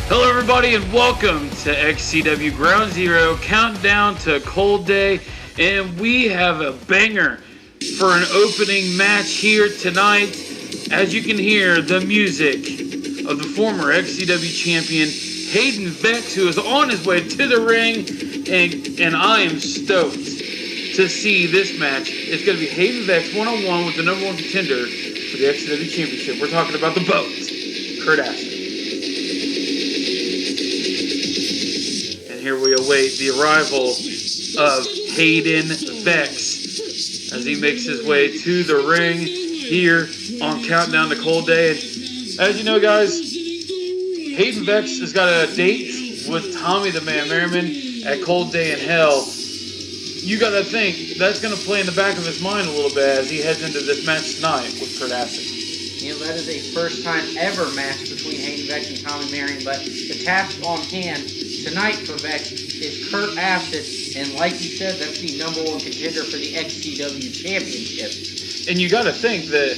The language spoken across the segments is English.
Hello everybody and welcome to XCW Ground Zero, countdown to Cold Day, and we have a banger for an opening match here tonight. As you can hear, the music of the former XCW champion Hayden Vex, who is on his way to the ring, and I am stoked to see this match. It's going to be Hayden Vex one-on-one with the number one contender for the XCW championship. We're talking about the BOAT, Kurt Aston. Here we await the arrival of Hayden Vex as he makes his way to the ring here on Countdown to Cold Day. And as you know, guys, Hayden Vex has got a date with Tommy the Man Merriman at Cold Day in Hell. You got to think that's going to play in the back of his mind a little bit as he heads into this match tonight with Kurt Aston. You know, that is a first time ever match between Hayden Vex and Tommy Merriman, but the task on hand tonight for Vex is Kurt Aston, and like you said, that's the number one contender for the XCW championship. And you got to think that,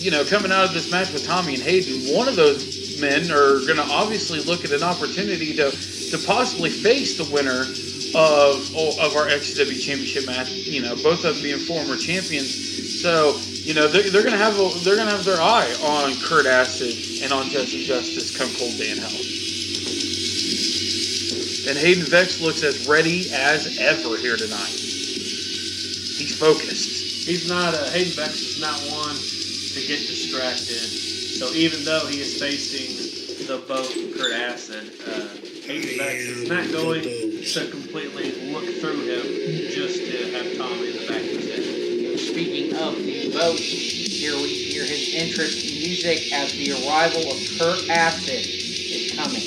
you know, coming out of this match with Tommy and Hayden, one of those men are going to obviously look at an opportunity to possibly face the winner of our XCW championship match. You know, both of them being former champions, so you know they're going to have their eye on Kurt Aston and on Jessie Justice come Cold Day in Hell. And Hayden Vex looks as ready as ever here tonight. He's focused. Hayden Vex is not one to get distracted. So even though he is facing the BOAT, Kurt Aston, Hayden Vex is not going to completely look through him just to have Tommy in the back of his head. Speaking of the BOAT, here we hear his entrance music as the arrival of Kurt Aston is coming.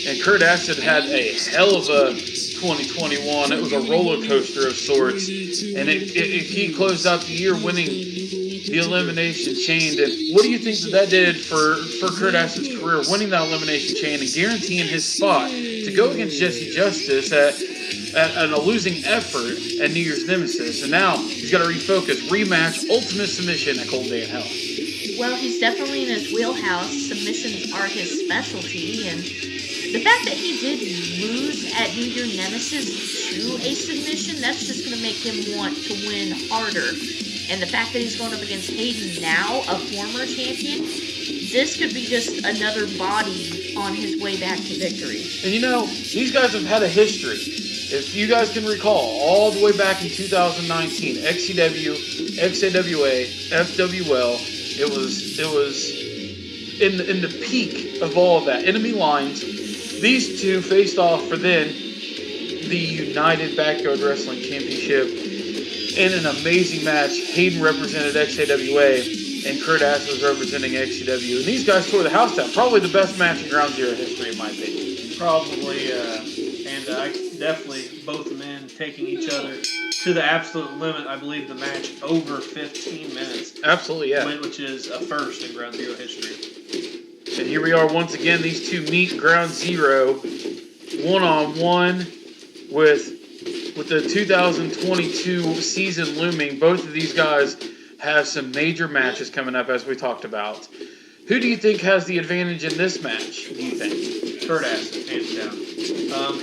And Kurt Aston had a hell of a 2021. It was a roller coaster of sorts. And he closed out the year winning the Elimination Chain. And what do you think that did for Kurt Aston's career, winning that Elimination Chain and guaranteeing his spot to go against Jessie Justice at a losing effort at New Year's Nemesis? And now he's got to refocus, rematch, ultimate submission at Cold Day in Hell. Well, he's definitely in his wheelhouse. Submissions are his specialty, and the fact that he did lose at New Year Nemesis to a submission, that's just going to make him want to win harder. And the fact that he's going up against Hayden now, a former champion, this could be just another body on his way back to victory. And you know, these guys have had a history. If you guys can recall, all the way back in 2019, XCW, XAWA, FWL, it was in the peak of all of that. Enemy lines. These two faced off for then the United Backyard Wrestling Championship in an amazing match. Hayden represented XAWA and Kurt Aston was representing XCW. And these guys tore the house down. Probably the best match in Ground Zero history, in my opinion. Probably, and definitely both men taking each other to the absolute limit. I believe the match over 15 minutes. Absolutely, yeah. Which is a first in Ground Zero history. And here we are once again. These two meet Ground Zero, one-on-one with the 2022 season looming. Both of these guys have some major matches coming up, as we talked about. Who do you think has the advantage in this match, do you think? Kurt Aston, hands down.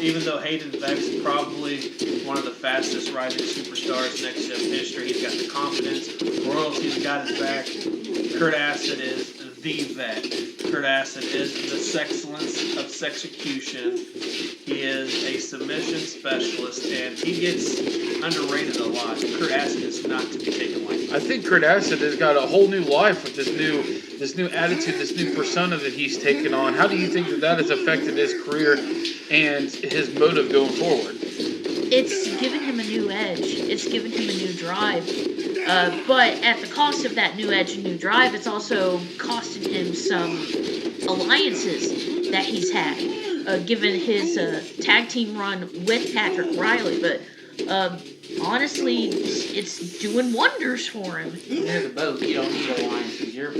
Even though Hayden Vex is probably one of the fastest rising superstars in XCW history, he's got the confidence, royalty's got his back. Kurt Aston is the vet. Kurt Aston is the sexcellence of sexecution. He is a submission specialist, and he gets underrated a lot. Kurt Aston is not to be taken lightly. I think Kurt Aston has got a whole new life with this new attitude, this new persona that he's taken on. How do you think that has affected his career and his motive going forward? It's given him a new edge. It's given him a new drive. But at the cost of that new edge and new drive, it's also costing him some alliances that he's had, given his tag team run with Patrick Riley. But honestly, it's doing wonders for him. Near the boat, you don't need alliances. You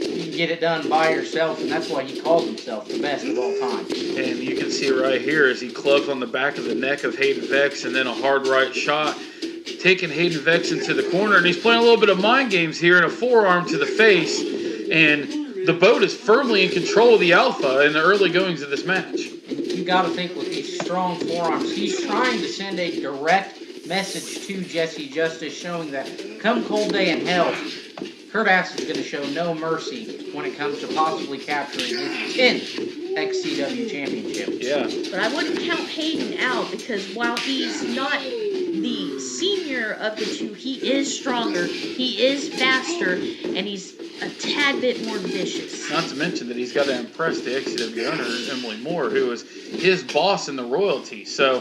can get it done by yourself, and that's why he calls himself the best of all time. And you can see right here as he clubs on the back of the neck of Hayden Vex, and then a hard right shot, taking Hayden Vex into the corner, and he's playing a little bit of mind games here, and a forearm to the face, and the boat is firmly in control of the Alpha in the early goings of this match. And you got to think with these strong forearms, he's trying to send a direct message to Jessie Justice, showing that come cold day in hell, Kurt Aston is going to show no mercy when it comes to possibly capturing his 10th XCW championship. Yeah. But I wouldn't count Hayden out, because while he's not the senior of the two, he is stronger, he is faster, and he's a tad bit more vicious. Not to mention that he's got to impress the XCW owner, Emily Moore, who is his boss in the royalty. So,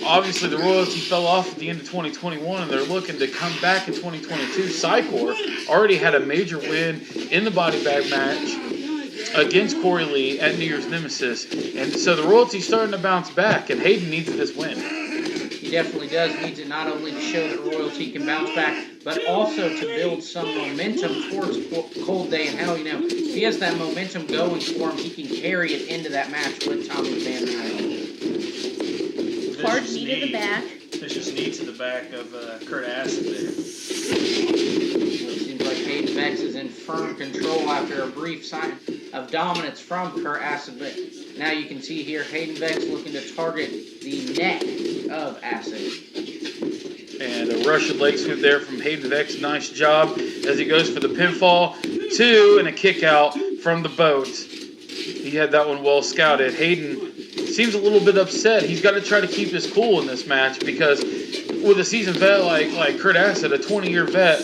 obviously the royalty fell off at the end of 2021, and they're looking to come back in 2022. Psycor already had a major win in the body bag match against Corey Lee at New Year's Nemesis. And so the royalty's starting to bounce back, and Hayden needs this win. He definitely does. Needs it not only to show that royalty can bounce back, but also to build some momentum towards Cold Day in Hell. If he has that momentum going for him, he can carry it into that match with Tommy Van Allen. Hard knee to the back. Vicious knee to the back of Kurt Aston there. It seems like Hayden Vex is in firm control after a brief sign of dominance from Kurt Aston, but now you can see here Hayden Vex looking to target the neck of Aston. And a Russian leg sweep there from Hayden Vex. Nice job as he goes for the pinfall. 2 and a kick out from the boat. He had that one well scouted. Hayden seems a little bit upset. He's got to try to keep his cool in this match, because with a seasoned vet like Kurt Aston, a 20-year vet,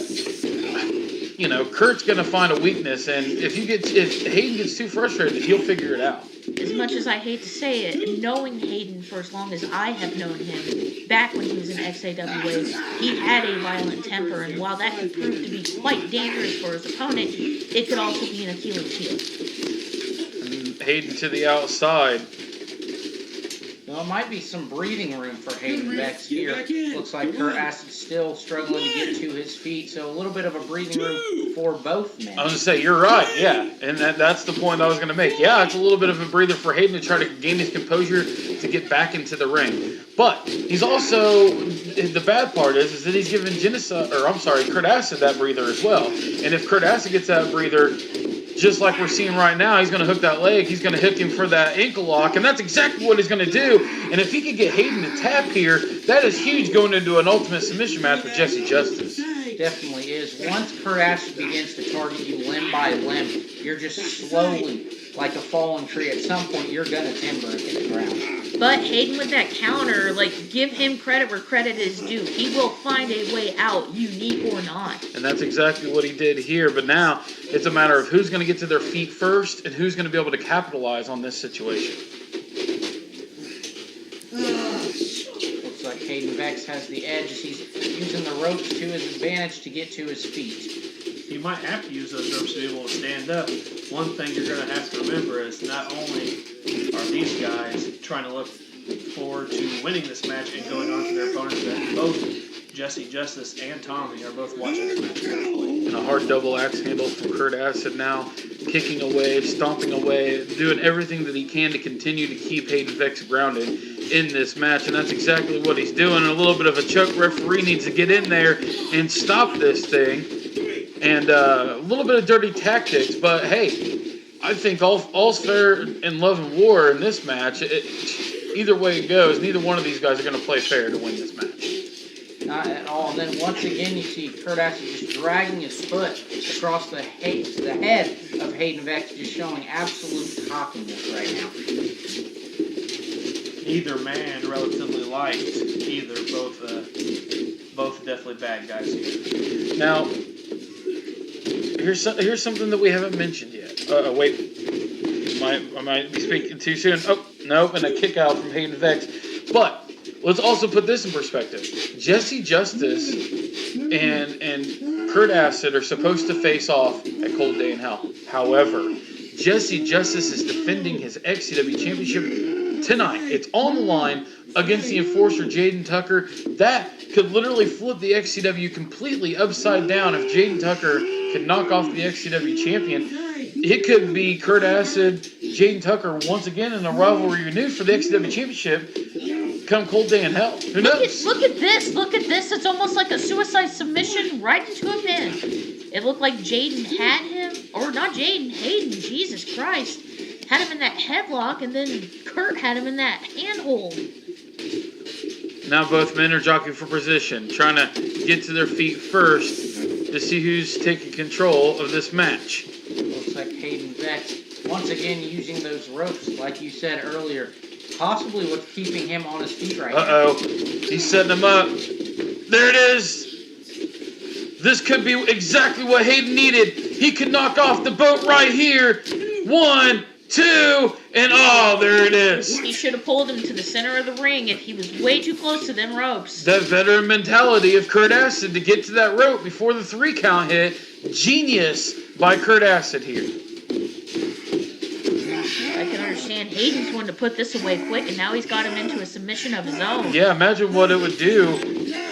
Kurt's going to find a weakness, and if Hayden gets too frustrated, he'll figure it out. As much as I hate to say it, knowing Hayden for as long as I have known him, back when he was in XAWA, he had a violent temper, and while that could prove to be quite dangerous for his opponent, it could also be an Achilles heel. And Hayden to the outside. Well, it might be some breathing room for Hayden Vex here. Looks like Kurt Aston's still struggling to get to his feet, so a little bit of a breathing room for both men. I was going to say, you're right, yeah. And that's the point I was going to make. Yeah, it's a little bit of a breather for Hayden to try to gain his composure to get back into the ring. But he's also, the bad part is that he's giving Kurt Aston that breather as well. And if Kurt Aston gets that breather, just like we're seeing right now, he's going to hook that leg. He's going to hook him for that ankle lock, and that's exactly what he's going to do. And if he could get Hayden to tap here, that is huge going into an ultimate submission match with Jessie Justice. Definitely is. Once Kurt Aston begins to target you limb by limb, you're just slowly, like a fallen tree. At some point, you're going to timber and hit the ground. But Hayden with that counter, give him credit where credit is due. He will find a way out, unique or not. And that's exactly what he did here. But now it's a matter of who's going to get to their feet first and who's going to be able to capitalize on this situation. Looks like Hayden Vex has the edge as he's using the ropes to his advantage to get to his feet. He might have to use those ropes to be able to stand up. One thing you're going to have to remember is not only are these guys trying to look forward to winning this match and going on to their opponents that both Jessie, Justice, and Tommy are both watching this match carefully. And a hard double axe handle from Kurt Acid now, kicking away, stomping away, doing everything that he can to continue to keep Hayden Vex grounded in this match, and that's exactly what he's doing. A little bit of a choke. Referee needs to get in there and stop this thing, and a little bit of dirty tactics, but hey, I think all's fair in love and war in this match. Either way it goes, neither one of these guys are going to play fair to win this match. Not at all. And then once again, you see Kurt Acid just dragging his foot across the head of Hayden Vex, just showing absolute cockiness right now. Either man relatively light. Either both definitely bad guys here. Now, here's something that we haven't mentioned yet. Wait, I might be speaking too soon. Oh, nope, and a kick out from Hayden Vex. But let's also put this in perspective. Jessie Justice and Kurt Acid are supposed to face off at Cold Day in Hell. However, Jessie Justice is defending his XCW championship tonight. It's on the line against the enforcer Jayden Tucker. That could literally flip the XCW completely upside down if Jayden Tucker could knock off the XCW champion. It could be Kurt Acid, Jayden Tucker once again in a rivalry renewed for the XCW championship come Cold Day in Hell. Who knows? Look at this. Look at this. It's almost like a suicide submission right into a pin. It looked like Jayden had him, or not Jayden, Hayden, Jesus Christ, had him in that headlock, and then Kurt had him in that handhold. Now both men are jockeying for position, trying to get to their feet first to see who's taking control of this match. Looks like Hayden Vex, once again using those ropes, like you said earlier. Possibly what's keeping him on his feet right now. Uh-oh. He's setting him up. There it is. This could be exactly what Hayden needed. He could knock off the boat right here. 1, 2, and oh, there it is. He should have pulled him to the center of the ring if he was way too close to them ropes. That veteran mentality of Kurt Acid to get to that rope before the 3 count hit. Genius by Kurt Acid here. I can understand Hayden's wanting to put this away quick, and now he's got him into a submission of his own. Yeah, imagine what it would do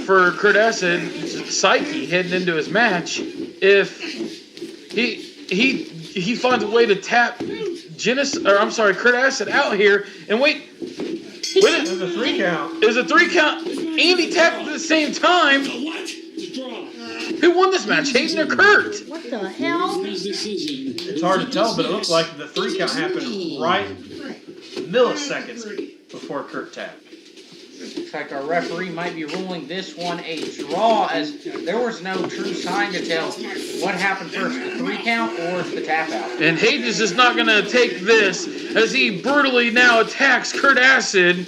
for Kurt Acid's psyche heading into his match if he finds a way to tap Kurt Acid out here, and wait, There's a 3 count. It was a 3 count, and he tapped at the same time. Who won this match, Hayden or Kurt? What the hell? It's hard to tell, but it looks like the 3 count happened right milliseconds before Kurt tapped. Looks like our referee might be ruling this one a draw, as there was no true sign to tell what happened first, the 3 count or the tap out. And Hayden is just not going to take this as he brutally now attacks Kurt Acid.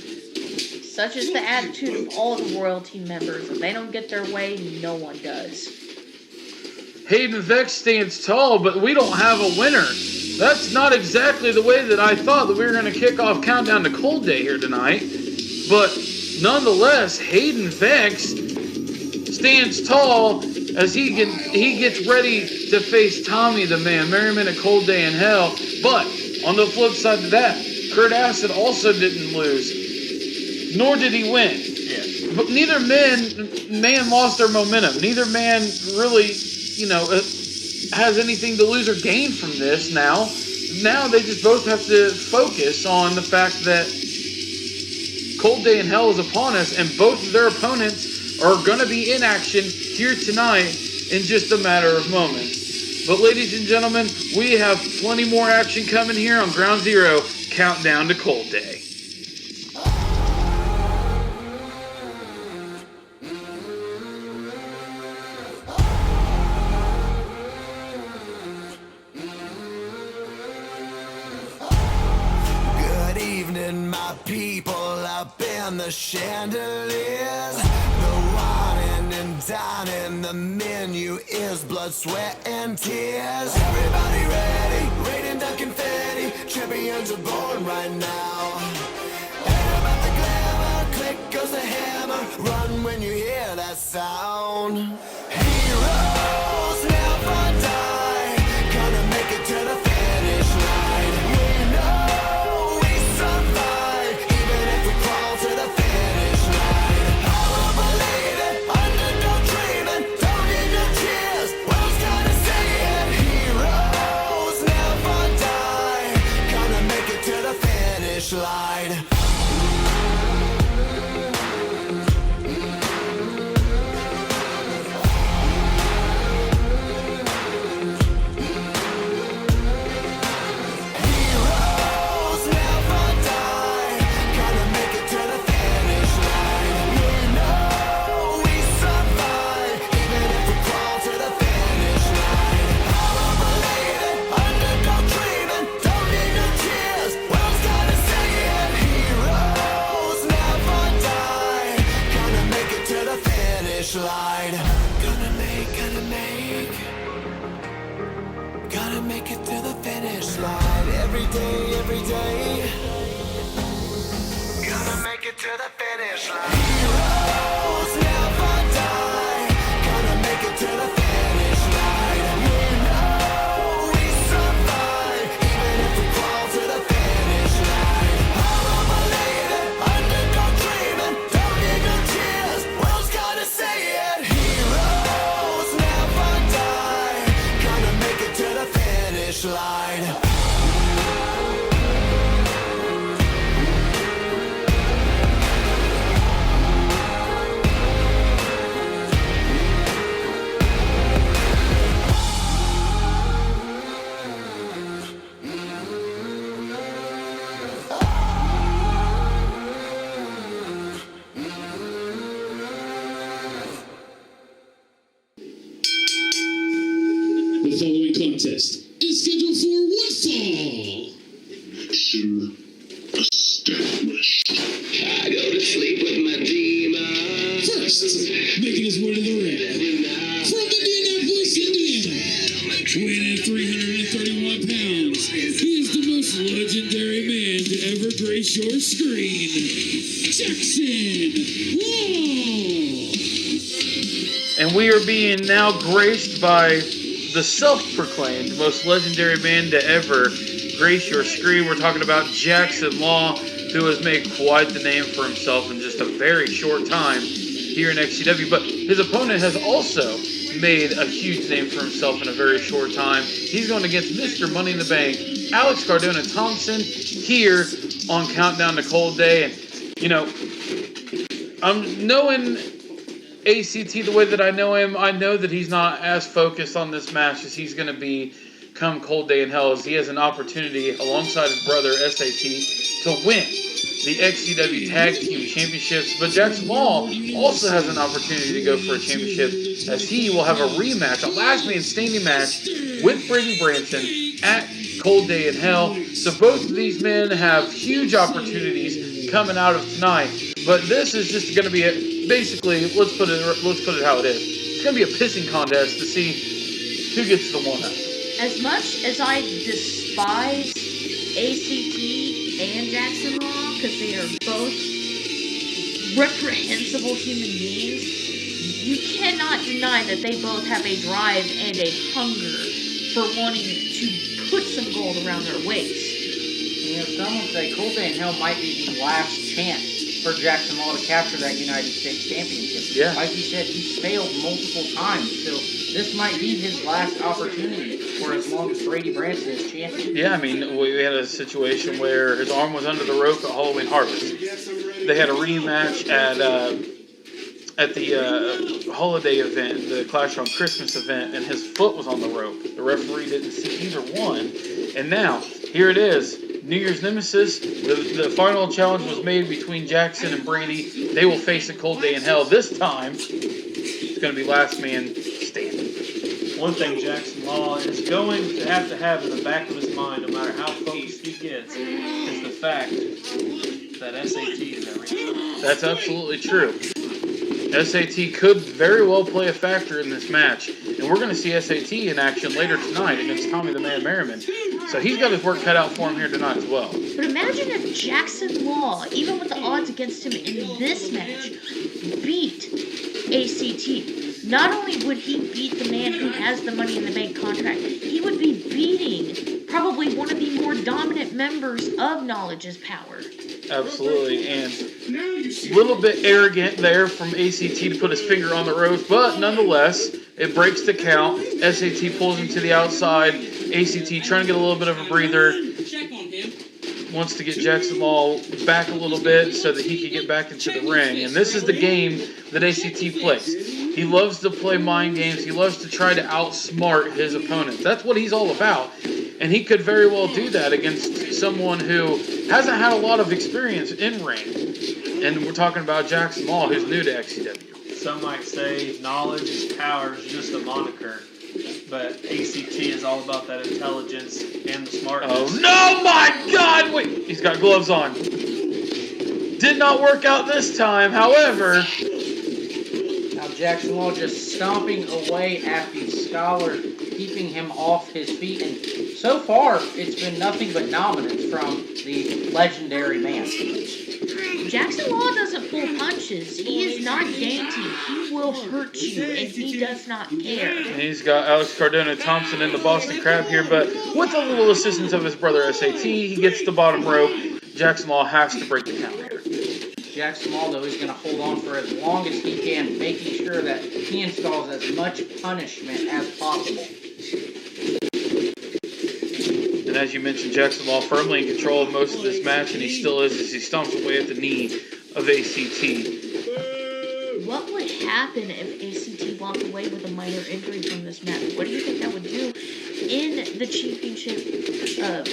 Such is the attitude of all the royalty members. If they don't get their way, no one does. Hayden Vex stands tall, but we don't have a winner. That's not exactly the way that I thought that we were going to kick off Countdown to Cold Day here tonight. But nonetheless, Hayden Vex stands tall as he gets ready to face Tommy the Man, Merriman at Cold Day in Hell. But on the flip side of that, Kurt Acid also didn't lose, nor did he win. Yeah. But neither man lost their momentum. Neither man really, has anything to lose or gain from this now. Now they just both have to focus on the fact that Cold Day in Hell is upon us, and both of their opponents are going to be in action here tonight in just a matter of moments. But ladies and gentlemen, we have plenty more action coming here on Ground Zero, Countdown to Cold Day. My people up in the chandeliers, the wine and dining, the menu is blood, sweat, and tears. Everybody ready, raining down confetti, champions are born right now. Ain't about the glamour, click goes the hammer, run when you hear that sound. Heroes never die, gonna make it to the finish line. We know we survive, even if we crawl to Heroes never die, gonna make it to the finish line. You know we survive, even if we crawl to the finish line. I'm a leader, underdog dreaming, don't need no cheers, world's gonna say it. Heroes never die, gonna make it to the finish line. The following contest is scheduled for one fall. Action established. I go to sleep with my demons. First, making his way to the ring, from Indianapolis, Indiana, weighing in 331 pounds, he is the most legendary man to ever grace your screen, Jaxsin. And we are being now graced by the self-proclaimed most legendary man to ever grace your screen. We're talking about Jaxsin Law, who has made quite the name for himself in just a very short time here in XCW. But his opponent has also made a huge name for himself in a very short time. He's going against Mr. Money in the Bank, Alex Cardona Thompson, here on Countdown to Cold Day. And, you know, I'm knowing ACT the way that I know him, I know that he's not as focused on this match as he's going to be come Cold Day in Hell, as he has an opportunity alongside his brother SAT to win the XCW Tag Team Championships. But Jaxsin Law also has an opportunity to go for a championship, as he will have a rematch, a last man standing match with Brady Branson at Cold Day in Hell. So both of these men have huge opportunities coming out of tonight. But this is just going to be basically, let's put it how it is. It's going to be a pissing contest to see who gets the one up. As much as I despise ACT and Jaxsin Law, because they are both reprehensible human beings, you cannot deny that they both have a drive and a hunger for wanting to put some gold around their waist. You know, some would say Cold Day in Hell might be the last chance for Jaxsin Law to capture that United States Championship. Yeah. Like you said, he's failed multiple times, so this might be his last opportunity for as long as Brady Branson is champion. Yeah, I mean, we had a situation where his arm was under the rope at Halloween Harvest. They had a rematch at the holiday event, the Clash on Christmas event, and his foot was on the rope. The referee didn't see either one. And now, here it is. New Year's Nemesis. The final challenge was made between Jaxsin and Brady. They will face a Cold Day in Hell. This time, it's going to be last man standing. One thing Jaxsin Law is going to have in the back of his mind, no matter how focused he gets, is the fact that SAT is everything. That's absolutely true. SAT could very well play a factor in this match. And we're going to see SAT in action later tonight against Tommy the Man Merriman. So he's got his work cut out for him here tonight as well. But imagine if Jaxsin Law, even with the odds against him in this match, beat ACT. Not only would he beat the man who has the Money in the Bank contract, he would be beating probably one of the more dominant members of Knowledge is Power. Absolutely, and a little bit arrogant there from ACT to put his finger on the ropes, but nonetheless, it breaks the count. SAT pulls him to the outside. ACT trying to get a little bit of a breather. Wants to get Jaxsin Law back a little bit so that he can get back into the ring. And this is the game that ACT plays. He loves to play mind games. He loves to try to outsmart his opponents. That's what he's all about. And he could very well do that against someone who hasn't had a lot of experience in ring. And we're talking about Jaxsin Law, who's new to XCW. Some might say knowledge is power is just a moniker. But ACT is all about that intelligence and the smartness. Oh, no, my God! Wait, he's got gloves on. Did not work out this time, however. Now Jaxsin Law just stomping away at the Scholar keeping him off his feet. And so far, it's been nothing but dominance from the legendary man. Jaxsin Law doesn't pull punches. He is not dainty. He will hurt you, and he does not care. And he's got Alex Cardona and Thompson in the Boston Crab here, but with a little assistance of his brother SAT, he gets the bottom rope. Jaxsin Law has to break the count here. Jaxsin Law, though, is going to hold on for as long as he can, making sure that he installs as much punishment as possible. And as you mentioned, Jaxsin Law firmly in control of most of this match, and he still is as he stomps away at the knee of ACT. What would happen if ACT walked away with a minor injury from this match? What do you think that would do in the championship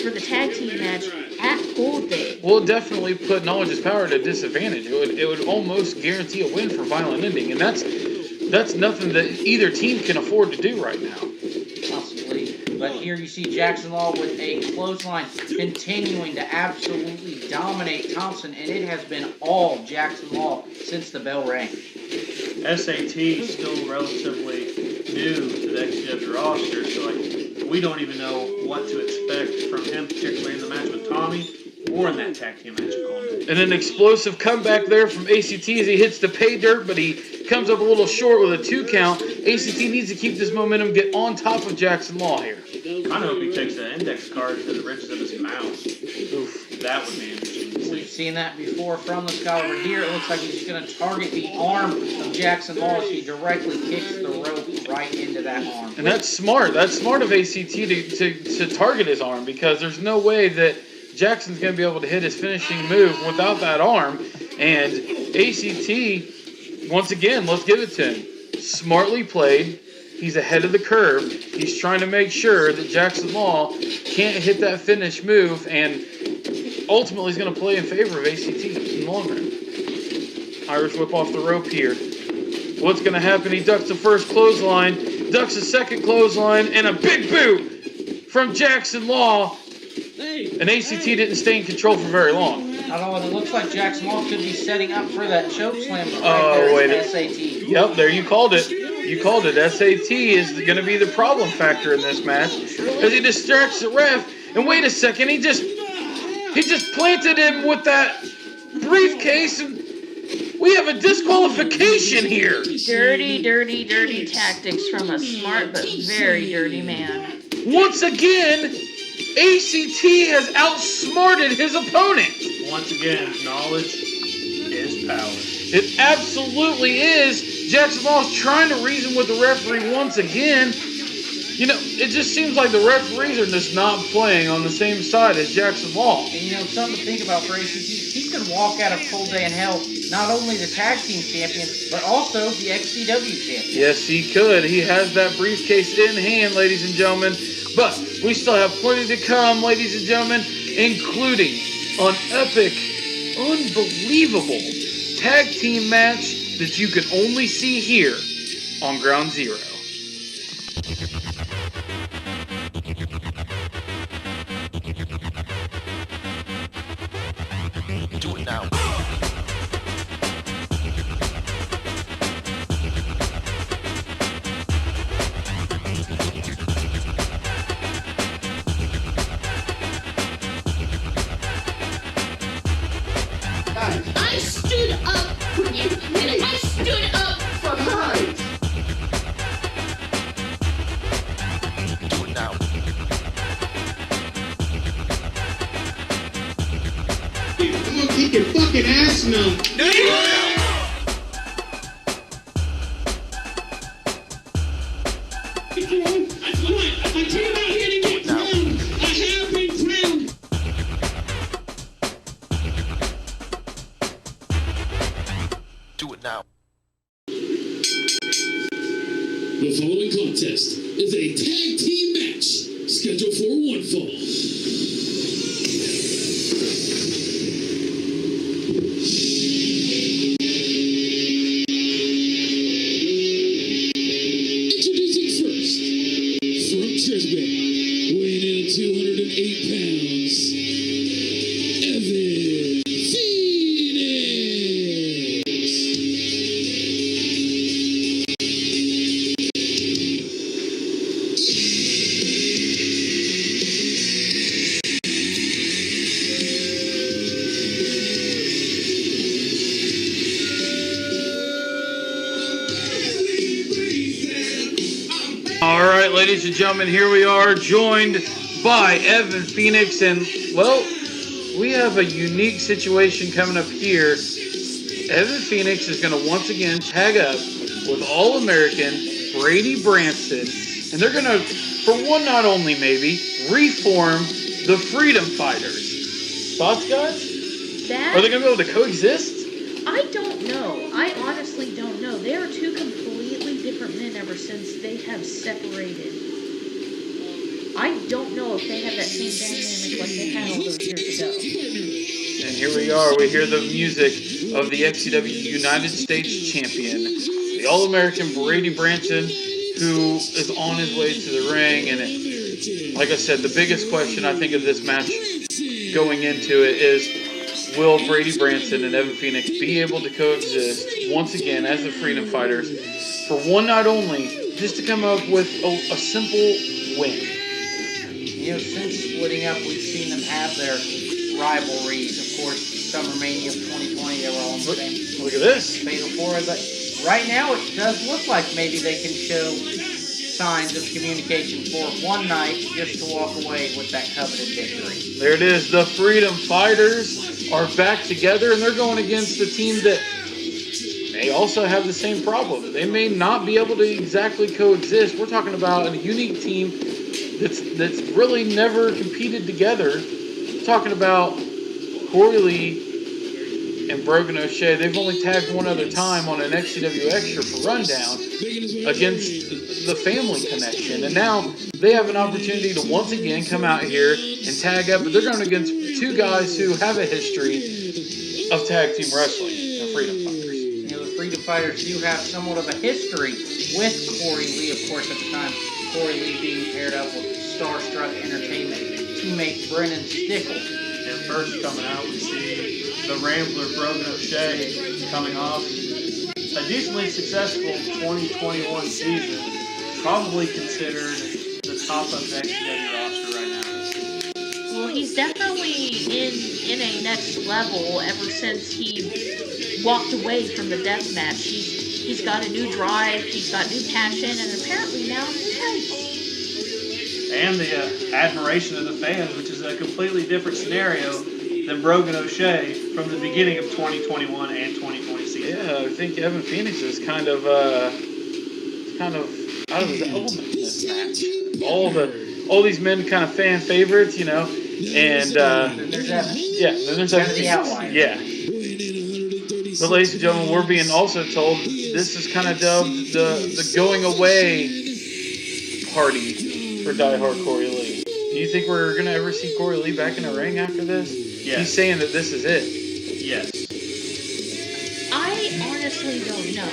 for the tag team match at Cold Day? Well, it definitely put Knowledge is Power at a disadvantage. It would almost guarantee a win for Violent Ending, and that's nothing that either team can afford to do right now. Possibly. But here you see Jaxsin Law with a clothesline continuing to absolutely dominate Thompson, and it has been all Jaxsin Law since the bell rang. SAT is still relatively new to the XCW roster, so we don't even know what to expect from him, particularly in the match with Tommy or in that tag team match at Cold Day. And an explosive comeback there from ACT as he hits the pay dirt, but he comes up a little short with a 2 count. ACT needs to keep this momentum, get on top of Jaxsin Law here. I hope he takes an index card to the ridges of his mouth. Oof. That would be interesting to see. We've seen that before from the Scott over here. It looks like he's going to target the arm of Jaxsin Law as he directly kicks the rope right into that arm. And that's smart. That's smart of ACT to target his arm, because there's no way that Jackson's going to be able to hit his finishing move without that arm. And ACT, once again, let's give it to him. Smartly played. He's ahead of the curve. He's trying to make sure that Jaxsin Law can't hit that finish move, and ultimately he's going to play in favor of ACT in the long run. Irish whip off the rope here. What's going to happen? He ducks the first clothesline, ducks the second clothesline, and a big boot from Jaxsin Law. And ACT didn't stay in control for very long. Not only it looks like Jaxsin Law could be setting up for that choke slam, but right there is SAT. Yep, there you called it. You called it. SAT is going to be the problem factor in this match, as he distracts the ref. And wait a second, he just planted him with that briefcase, and we have a disqualification here. Dirty, dirty, dirty tactics from a smart but very dirty man. Once again, ACT has outsmarted his opponent. Once again, knowledge is power. It absolutely is. Jaxsin Law's trying to reason with the referee once again. You know, it just seems like the referees are just not playing on the same side as Jaxsin Law. And you know, something to think about for ACT, he could walk out of Cold Day in Hell not only the tag team champion, but also the XCW champion. Yes, he could. He has that briefcase in hand, ladies and gentlemen. But we still have plenty to come, ladies and gentlemen, including an epic, unbelievable tag team match that you can only see here on Ground Zero. Do it now. I stood up for you, and I stood up for her. Do it now. I'm gonna kick your fucking ass now. I came out here to get crowned. I have been crowned. Do it now. The following contest is a tag team match scheduled for one fall. Introducing first, from Trisbane, weighing in at 208 pounds, Evan Phoenix. ladies and gentlemen, here we are, joined by Evan Phoenix, and, well, we have a unique situation coming up here. Evan Phoenix is going to once again tag up with All-American Brady Branson, and they're going to, for one night only maybe, reform the Freedom Fighters. Thoughts, guys? Are they going to be able to coexist? I don't know. I honestly don't know. They are two completely different men ever since they have separated. I don't know if they have that same dynamic like they had all those years ago. And here we are. We hear the music of the XCW United States Champion, the All-American Brady Branson, who is on his way to the ring. And like I said, the biggest question I think of this match going into it is, will Brady Branson and Evan Phoenix be able to coexist once again as the Freedom Fighters for one night only, just to come up with a simple win? You know, since splitting up, we've seen them have their rivalries. Of course, Summer Mania of 2020, they were all in the same. Look at this. Fatal 4. But right now, it does look like maybe they can show signs of communication for one night just to walk away with that coveted victory. There it is. The Freedom Fighters are back together, and they're going against a team that may also have the same problem. They may not be able to exactly coexist. We're talking about a unique team that's really never competed together. We're talking about Corey Lee and Brogan O'Shea. They've only tagged one other time on an XCW Extra for Rundown against the Family Connection. And now they have an opportunity to once again come out here and tag up. But they're going against two guys who have a history of tag team wrestling, the Freedom Fighters. You know, the Freedom Fighters do have somewhat of a history with Corey Lee, of course, at the time. Corey Lee being paired up with Starstruck Entertainment teammate Brennan Stickle. And first coming out, we see the Rambler Brogan O'Shea coming off a decently successful 2021 season, probably considered the top of the XCW roster right now. Well, he's definitely in a next level ever since he walked away from the death match. He's got a new drive, he's got new passion, and apparently now new tights. And the admiration of the fans, which is a completely different scenario than Brogan O'Shea from the beginning of 2021 and 2020 season. Yeah, I think Evan Phoenix is kind of out of his element in this match. All these men kind of fan favorites, you know, and Then there's Evan. yeah, then there's Kind of the outlier. yeah. But ladies and gentlemen, we're being also told this is kind of dubbed the going away party for diehard Corey Lee. Do you think we're gonna ever see Corey Lee back in the ring after this? Yes. He's saying that this is it. Yes. I honestly don't know.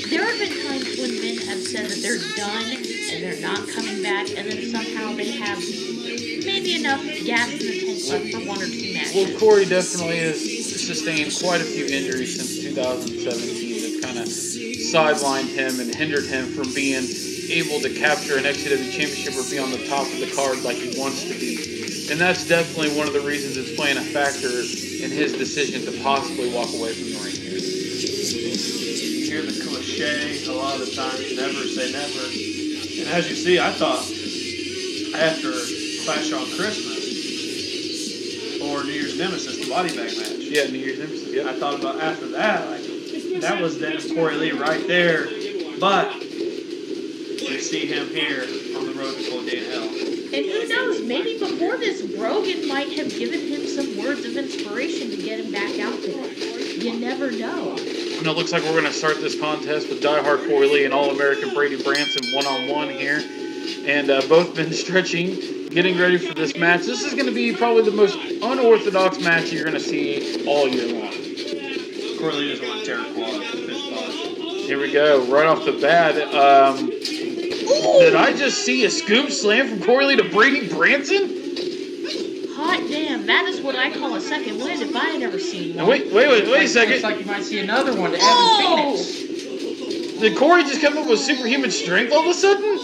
There have been times when men have said that they're done and they're not coming back, and then somehow they have maybe enough gas in the tank left for one or two matches. Well, Corey definitely has sustained quite a few injuries since 2017 that kind of sidelined him and hindered him from being able to capture an XCW championship or be on the top of the card like he wants to be. And that's definitely one of the reasons it's playing a factor in his decision to possibly walk away from the ring here. You hear the cliche a lot of the times, never say never. And as you see, I thought after Clash on Christmas or New Year's Nemesis, the body bag match. Yeah, New Year's Nemesis. Yeah. I thought about after that, like, that was then Corey Lee right there. But we see him here on the road to Cold Day in Hell. And who knows, maybe before this, Brogan might have given him some words of inspiration to get him back out there. You never know. And it looks like we're going to start this contest with diehard Corey Lee and All-American Brady Branson one-on-one here. And both been stretching, getting ready for this match. This is going to be probably the most unorthodox match you're going to see all year long. Corey Lee doesn't want to tear a quad. Here we go, right off the bat. Did I just see a scoop slam from Corey Lee to Brady Branson? Hot damn, that is what I call a second wind if I had ever seen one. Now wait a second. Looks like you might see another one to Whoa! Evan Phoenix. Did Corey just come up with superhuman strength all of a sudden?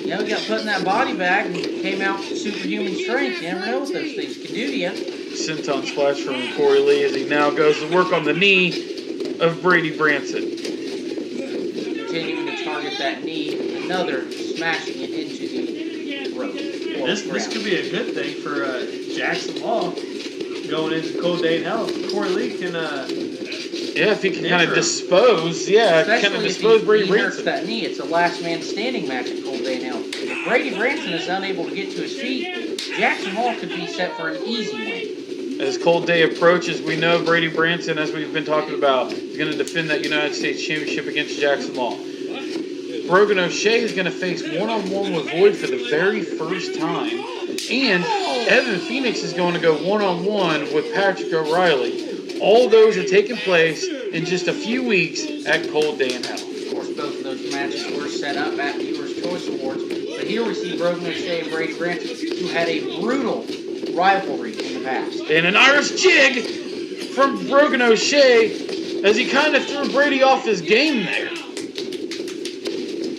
Yeah, we got put in that body bag and came out with superhuman strength. You never know what those things can do to you. Senton splash from Corey Lee as he now goes to work on the knee of Brady Branson. continuing to target that knee, another smashing it into the rope. This could be a good thing for Jaxsin Law going into Cold Day in Hell. Corey Lee can. Yeah, if he can kind of dispose. Yeah, kind of dispose Brady Branson. That knee, it's a last man standing match at Cold Day in Hell. If Brady Branson is unable to get to his feet, Jaxsin Law could be set for an easy win. As Cold Day approaches, we know Brady Branson, as we've been talking about, is going to defend that United States Championship against Jaxsin Law. Brogan O'Shea is going to face one-on-one with Void for the very first time. And Evan Phoenix is going to go one-on-one with Patrick O'Reilly. All those are taking place in just a few weeks at Cold Day in Hell. Of course, both of those matches were set up at Viewers' Choice Awards. But here we see Brogan O'Shea and Brady Branson, who had a brutal rivalry in the past. And an Irish jig from Brogan O'Shea as he kind of threw Brady off his game there.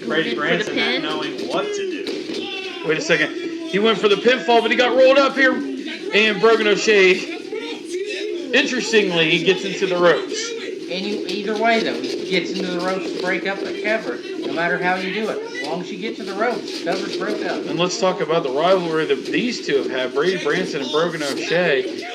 Brady Branson not knowing what to do. Wait a second. He went for the pinfall, but he got rolled up here. And Brogan O'Shea, interestingly, he gets into the ropes. Either way, though, he gets into the ropes to break up the cover, no matter how you do it. As long as you get to the ropes, the cover's broke up. And let's talk about the rivalry that these two have had, Brady Branson and Brogan O'Shea.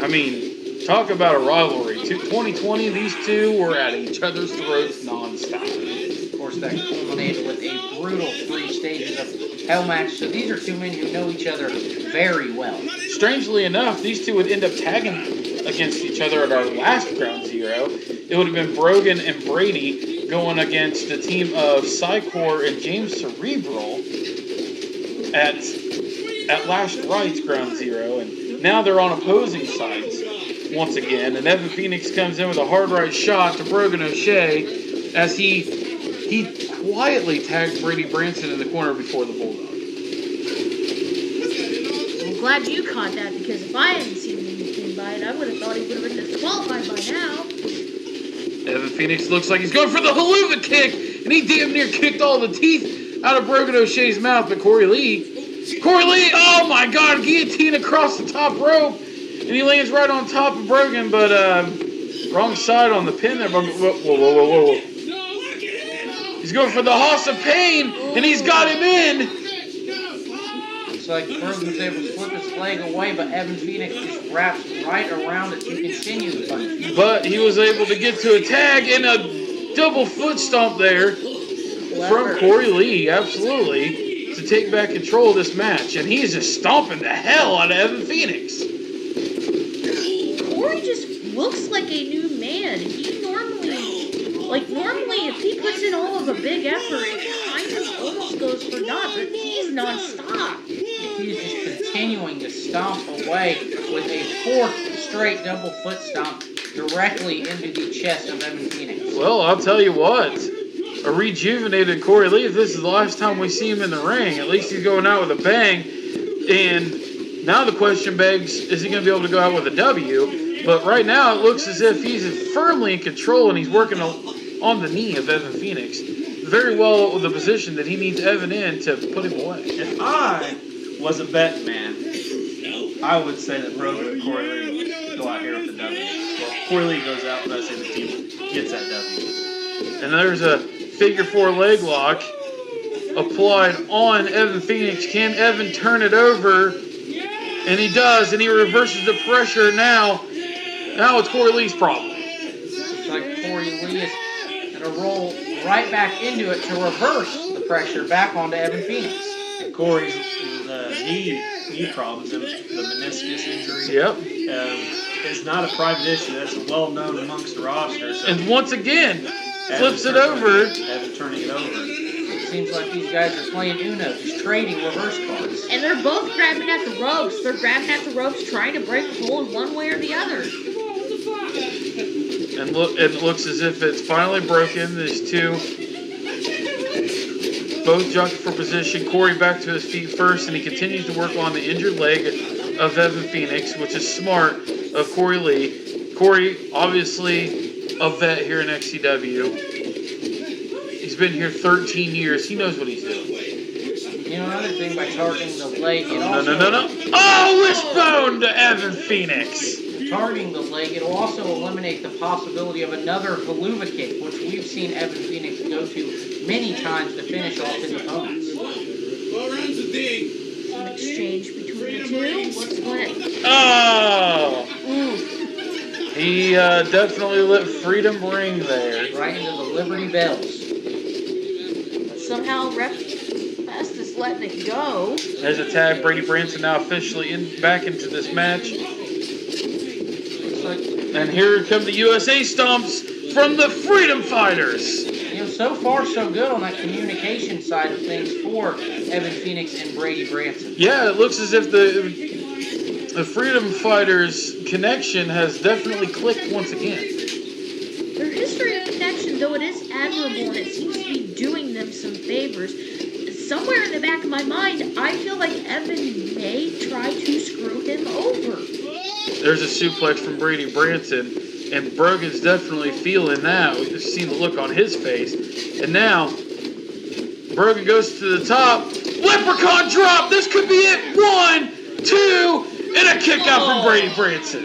I mean, talk about a rivalry. 2020, these two were at each other's throats nonstop. Of course, that culminated with a brutal 3 stages of hell match. So these are two men who know each other very well. Strangely enough, these two would end up tagging against each other at our last Ground Zero. It would have been Brogan and Brady going against the team of Psycor and James Cerebral at last Right's Ground Zero. And now they're on opposing sides once again. And Evan Phoenix comes in with a hard right shot to Brogan O'Shea as he quietly tagged Brady Branson in the corner before the Bulldog. I'm glad you caught that, because if I hadn't seen anything by it, I would have thought he would have been disqualified by now. Evan Phoenix looks like he's going for the haluva kick, and he damn near kicked all the teeth out of Brogan O'Shea's mouth. But Corey Lee, oh my God, guillotine across the top rope, and he lands right on top of Brogan, but wrong side on the pin there. Whoa. He's going for the Hoss of Pain, and he's got him in. Looks like Brogan was able to flip his leg away, but Evan Phoenix just wraps right around it to continue the punch. But he was able to get to a tag and a double foot stomp there from Corey Lee, absolutely, to take back control of this match. And he's just stomping the hell out of Evan Phoenix. Corey just looks like a new man. He normally, if he puts in all of a big effort, it kind of almost goes for naught, but he's non-stop. He's just continuing to stomp away with a 4th straight double foot stomp directly into the chest of Evan Phoenix. Well, I'll tell you what. A rejuvenated Corey Lee, if this is the last time we see him in the ring, at least he's going out with a bang. And now the question begs, is he going to be able to go out with a W? But right now it looks as if he's firmly in control and he's working on the knee of Evan Phoenix. Very well with the position that he needs Evan in to put him away. If I was a bet man, I would say that Brogan and Corey Lee go out here with the W. Well, Corey Lee goes out, but I say the team gets that W. And there's a figure 4 leg lock applied on Evan Phoenix. Can Evan turn it over? And he does, and he reverses the pressure now. Now it's Corey Lee's problem. Looks like Corey Lee is going to roll right back into it to reverse the pressure back onto Evan Phoenix. And Corey's knee problems, the meniscus injury. Yep. It's not a private issue. That's well known amongst the roster. So and once again, flips it over. Evan turning it over. It seems like these guys are playing Uno, just trading reverse cards. And they're both grabbing at the ropes. They're grabbing at the ropes, trying to break the hold one way or the other. And it looks as if it's finally broken. These two both jockey for position. Corey back to his feet first, and he continues to work on the injured leg of Evan Phoenix, which is smart of Corey Lee. Corey, obviously a vet here in XCW. He's been here 13 years. He knows what he's doing. You know, another thing, by targeting the leg, No. Oh, wishbone to Evan Phoenix. targeting the leg, it'll also eliminate the possibility of another Helluva Kick, which we've seen Evan Phoenix go to many times to finish off his opponents. An exchange between the two. What's going on? Oh! Ooh. He definitely let freedom ring there. Right into the Liberty Bells. But somehow Ref Fest is letting it go. There's a tag. Brady Branson now officially back into this match. And here come the USA Stomps from the Freedom Fighters. You know, so far so good on that communication side of things for Evan Phoenix and Brady Branson. Yeah, it looks as if the Freedom Fighters connection has definitely clicked once again. Their history of connection, though it is admirable and it seems to be doing them some favors, somewhere in the back of my mind, I feel like Evan may try to screw him over. There's a suplex from Brady Branson, and Brogan's definitely feeling that. We've seen the look on his face. And now, Brogan goes to the top. Leprechaun drop! This could be it! 1, 2, and a kick out from Brady Branson.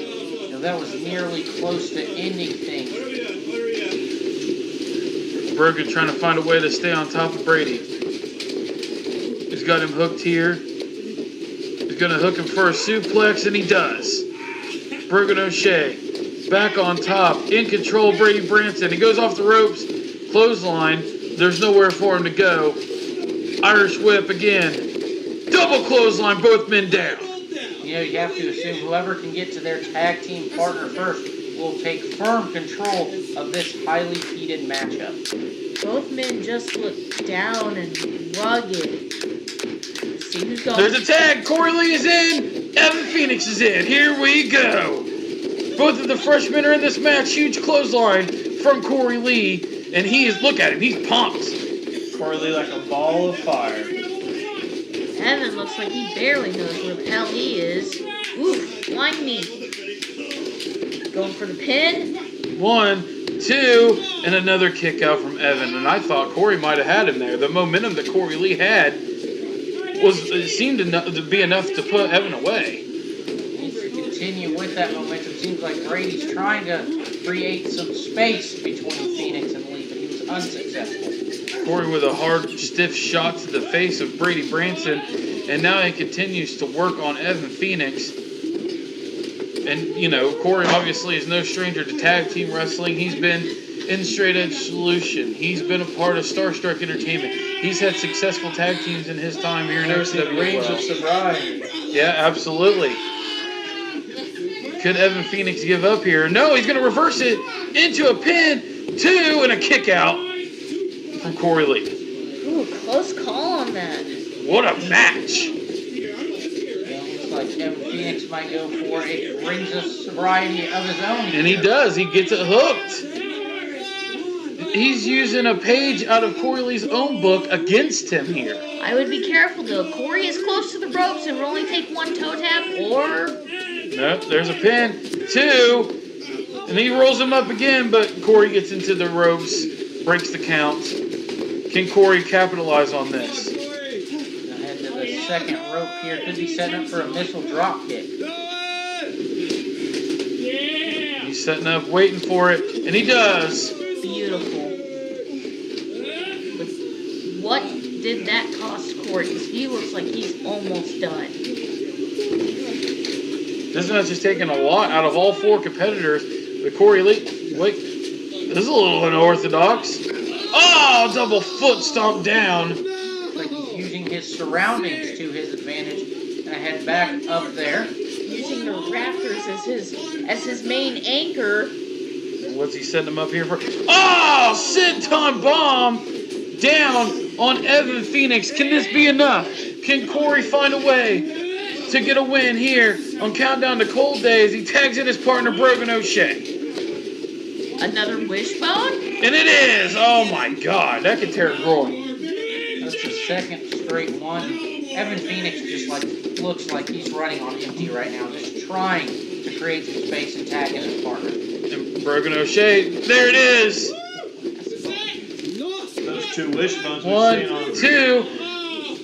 Now that was nearly close to ending things. Brogan trying to find a way to stay on top of Brady. He's got him hooked here. He's going to hook him for a suplex, and he does. Brogan O'Shea back on top, in control of Brady Branson. He goes off the ropes, clothesline. There's nowhere for him to go. Irish whip again. Double clothesline, both men down. You know, you have to assume whoever can get to their tag team partner first will take firm control of this highly heated matchup. Both men just look down and rugged. See who's going. There's a tag. Corey Lee is in. Evan Phoenix is in. Here we go. Both of the freshmen are in this match. Huge clothesline from Corey Lee. And he is, look at him, he's pumped. Corey Lee like a ball of fire. Evan looks like he barely knows where the hell he is. Oof, flying knee. Going for the pin. 1, 2, and another kick out from Evan. And I thought Corey might have had him there. The momentum that Corey Lee had seemed to be enough to put Evan away. He needs to continue with that momentum. Seems like Brady's trying to create some space between Phoenix and Lee, but he was unsuccessful. Corey with a hard, stiff shot to the face of Brady Branson. And now he continues to work on Evan Phoenix. And, you know, Corey obviously is no stranger to tag team wrestling. He's been in Straight Edge Solution. He's been a part of Starstruck Entertainment. He's had successful tag teams in his time here in XCW. Range of sobriety. Yeah, absolutely. Could Evan Phoenix give up here? No, he's going to reverse it into a pin, 2, and a kick out from Corey Lee. Ooh, close call on that. What a match. Looks like Evan Phoenix might go for a rings of sobriety of his own. And he does. He gets it hooked. He's using a page out of Corey Lee's own book against him here. I would be careful though. Corey is close to the ropes and will only take one toe tap or... Nope, there's a pin. 2. And he rolls him up again, but Corey gets into the ropes, breaks the count. Can Corey capitalize on this? Ahead to the second rope here. Could be setting up for a missile drop kick. He's setting up, waiting for it, and he does. Beautiful. But what did that cost Corey? Because he looks like he's almost done. This match is taking a lot out of all 4 competitors. But Corey Lee, wait, this is a little unorthodox. Oh, double foot stomp down. Looks like he's using his surroundings to his advantage. And I head back up there. Using the rafters as his main anchor. What's he setting him up here for? Oh, senton bomb down on Evan Phoenix. Can this be enough? Can Corey find a way to get a win here on Countdown to Cold Days? He tags in his partner, Brogan O'Shea. Another wishbone? And it is! Oh my God, that could tear a groin. That's the second straight one. Evan Phoenix just looks like he's running on empty right now, just trying to create some space and tag in his partner. And Brogan O'Shea, there it is! Those 2 wishbones we've 1, seen on 2.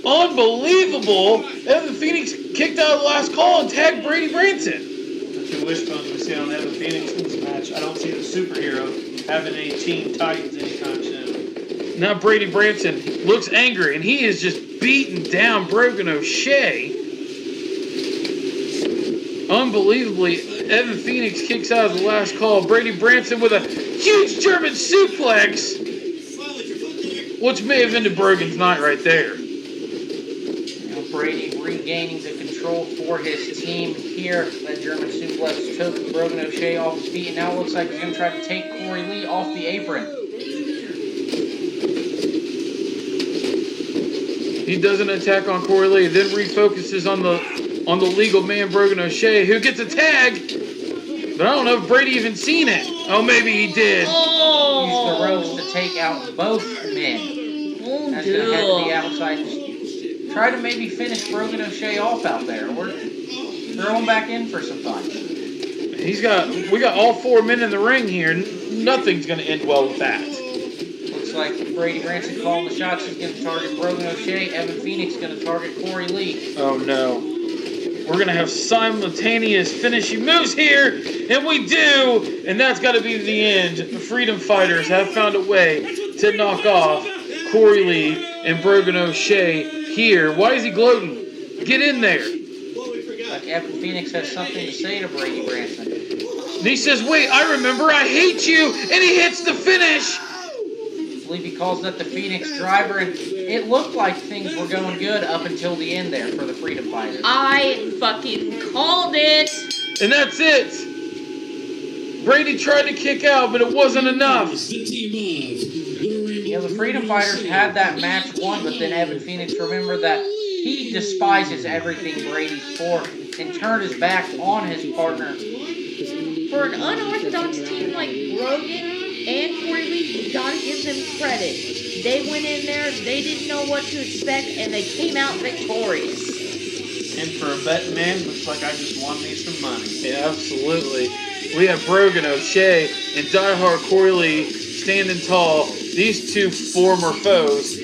Unbelievable! Evan Phoenix kicked out of the last call and tagged Brady Branson. the 2 wishbones we've see on Evan Phoenix in this match. I don't see the superhero having any Teen Titans anytime soon. Now Brady Branson looks angry, and he is just beating down Brogan O'Shea. Unbelievably, Evan Phoenix kicks out of the last call. Brady Branson with a huge German suplex, which may have ended Brogan's night right there. Brady regaining the control for his team here. That German suplex took Brogan O'Shea off his feet, and now it looks like he's going to try to take Corey Lee off the apron. He does an attack on Corey Lee, then refocuses on the legal man Brogan O'Shea, who gets a tag. But I don't know if Brady even seen it. Oh, maybe he did. Oh. Use the ropes to take out both men. That's going to head to the outside. Try to maybe finish Brogan O'Shea off out there. Or throw him back in for some fun. We got all 4 men in the ring here. Nothing's going to end well with that. Looks like Brady Branson calling the shots. He's going to target Brogan O'Shea. Evan Phoenix going to target Corey Lee. Oh no. We're going to have simultaneous finishing moves here. And we do. And that's got to be the end. The Freedom Fighters have found a way to knock off Corey Lee and Brogan O'Shea here. Why is he gloating? Get in there. Like Evan Phoenix has something to say to Brady Branson. And he says, wait, I remember, I hate you. And he hits the finish. I believe he calls that the Phoenix Driver, and it looked like things were going good up until the end there for the Freedom Fighters. I fucking called it. And that's it. Brady tried to kick out, but it wasn't enough. Yeah, the Freedom Fighters had that match won, but then Evan Phoenix remembered that he despises everything Brady's for and turned his back on his partner. For an unorthodox team like Brogan and Corey Lee, you gotta give them credit. They went in there, they didn't know what to expect, and they came out victorious. And for a betting man, looks like I just won me some money. Yeah, absolutely. We have Brogan O'Shea and diehard Corey Lee standing tall. These two former foes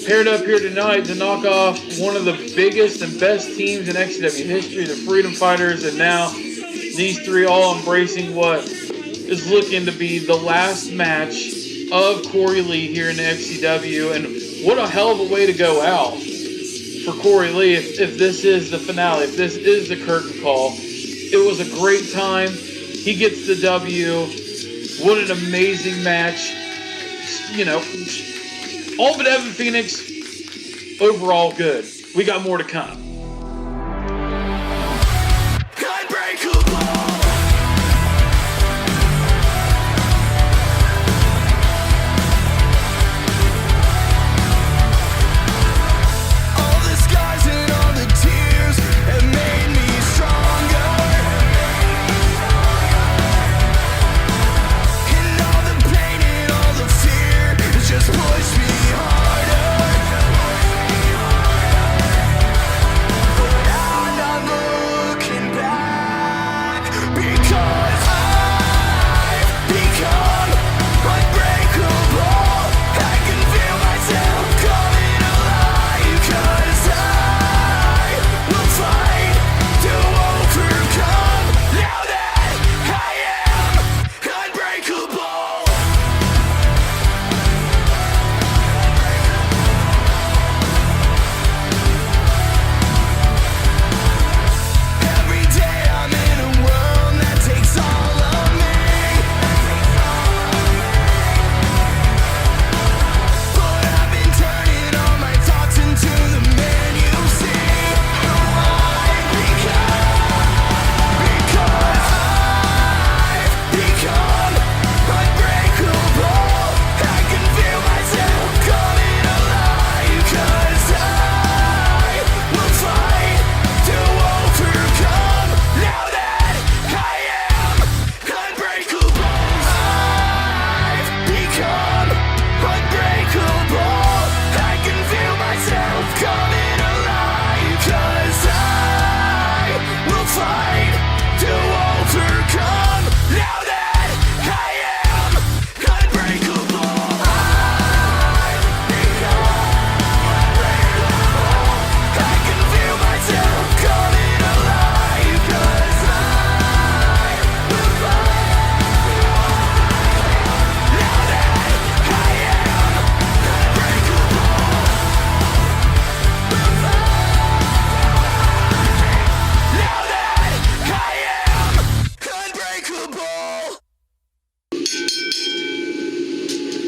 paired up here tonight to knock off one of the biggest and best teams in XCW history, the Freedom Fighters, and now these three all embracing what is looking to be the last match of Corey Lee here in the XCW. And what a hell of a way to go out for Corey Lee if this is the finale, if this is the curtain call. It was a great time. He gets the W. What an amazing match. You know, all but Evan Phoenix, overall good. We got more to come.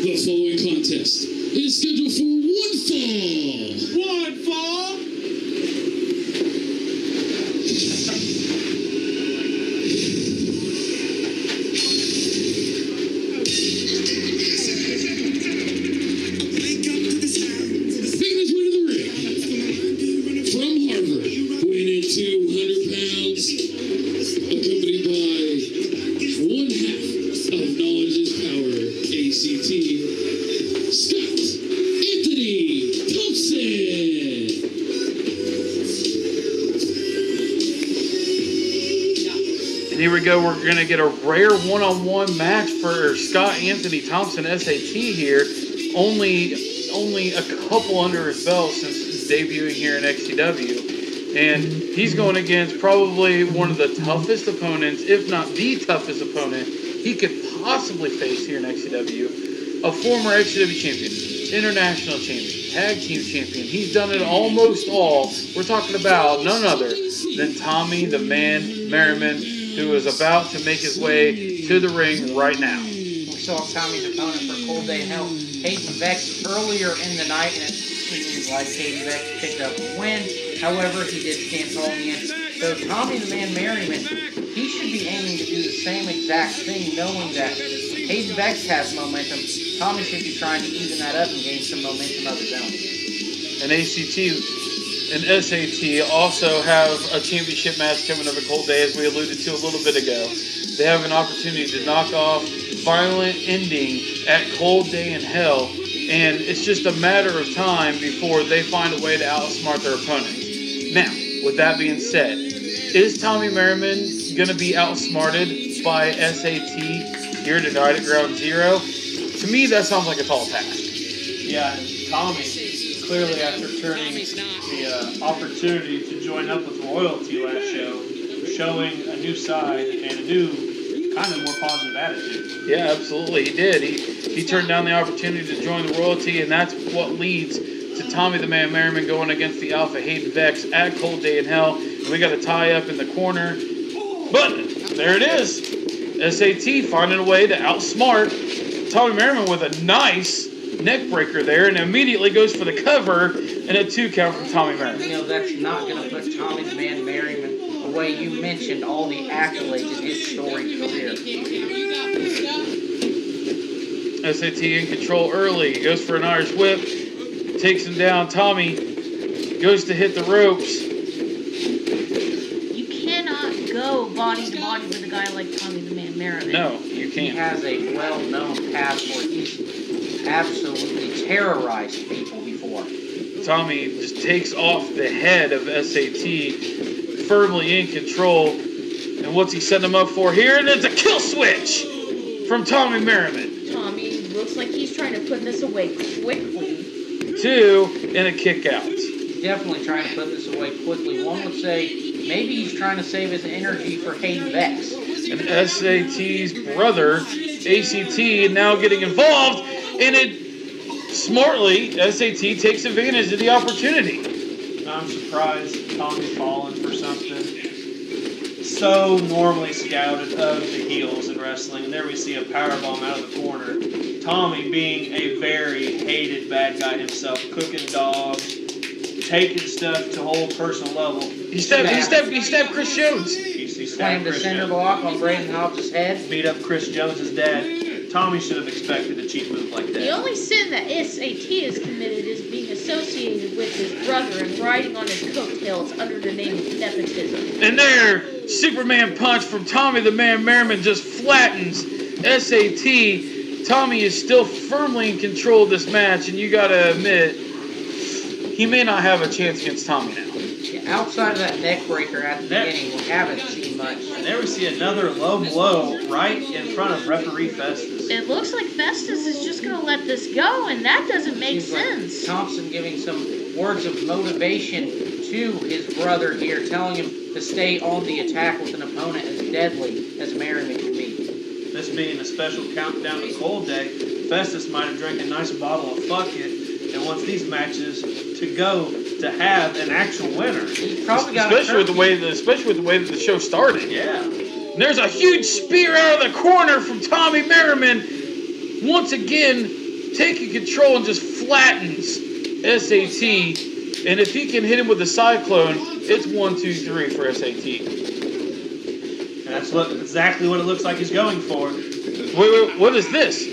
The following contest is scheduled for one fall. One fall. Making his way to the ring from Harvard, weighing in 200 pounds, accompanied by one half of Knowledge is Power, ACT, Scott Anthony Thompson. And here we go. We're going to get a rare one-on-one match for Scott Anthony Thompson, SAT here. Only a couple under his belt since debuting here in XCW. And he's going against probably one of the toughest opponents, if not the toughest opponent he could possibly face here in XCW. A former XCW champion, international champion, tag team champion. He's done it almost all. We're talking about none other than Tommy the Man Merriman, who is about to make his way to the ring right now. We saw Tommy's opponent for Cold Day in Hell, Hayden Vex, earlier in the night, and it seems like Hayden Vex picked up a win. However, he did stand tall in the end. So Tommy the Man Merriman, he should be aiming to do the same exact thing, knowing that Hayden Vex has momentum. Tommy should be trying to even that up and gain some momentum of his own. And ACT and SAT also have a championship match coming up at Cold Day, as we alluded to a little bit ago. They have an opportunity to knock off Violent Ending at Cold Day in Hell, and it's just a matter of time before they find a way to outsmart their opponents. Now, with that being said, is Tommy Merriman going to be outsmarted by SAT here tonight at Ground Zero? To me, that sounds like a tall task. Yeah, and Tommy, clearly after turning the opportunity to join up with Royalty last show, showing a new side and a new, kind of more positive attitude. Yeah, absolutely, he did. He turned down the opportunity to join the Royalty, and that's what leads to Tommy the Man Merriman going against the Alpha Hayden Vex at Cold Day in Hell. And we got a tie up in the corner. But there it is. SAT finding a way to outsmart Tommy Merriman with a nice neck breaker there, and immediately goes for the cover and a 2 count from Tommy Merriman. You know, that's not going to put Tommy the Man Merriman away. You mentioned all the accolades in his storied career. SAT in control early. Goes for an Irish whip. Takes him down. Tommy goes to hit the ropes. You cannot go body to body with a guy like Tommy the Man Merriman. No, you He can't. has a well-known past where he's absolutely terrorized people before. Tommy just takes off the head of SAT, firmly in control. And what's he setting him up for here? And it's a kill switch from Tommy Merriman. Tommy looks like he's trying to put this away quickly. 2 and a kick out. He's definitely trying to put this away quickly. One would say maybe he's trying to save his energy for Hayden Vex. And SAT's brother, ACT, now getting involved. And it smartly, SAT takes advantage of the opportunity. I'm surprised Tommy's falling for something so normally scouted of the heels in wrestling. And there we see a powerbomb out of the corner. Tommy being a very hated bad guy himself, cooking dogs, taking stuff to a whole personal level. He stabbed Chris Jones. He Slammed stabbed the Chris cinder Jones. block on Braden Hobbs' head. Beat up Chris Jones' dad. Tommy should have expected a cheap move like The that. only sin that SAT has committed is being associated with his brother and riding on his coattails under the name of nepotism. And there, Superman punch from Tommy the Man Merriman just flattens SAT. Tommy is still firmly in control of this match, and you gotta admit, he may not have a chance against Tommy now. Yeah, outside of that neck breaker at the beginning, we haven't seen much. And there we see another low blow right in front of referee Festus. It looks like Festus is just going to let this go, and that doesn't make Seems like sense. Thompson giving some words of motivation to his brother here, telling him to stay on the attack with an opponent as deadly as Merriman can be. This being a special countdown to Cold Day, Festus might have drank a nice bottle of Fuck It and wants these matches to go to have an actual winner. He's probably got Especially with the way that the show started. Yeah. And there's a huge spear out of the corner from Tommy Merriman. Once again, taking control and just flattens SAT. And if he can hit him with the Cyclone, it's 1, 2, 3 for SAT. And that's exactly what it looks like he's going for. Wait, what is this?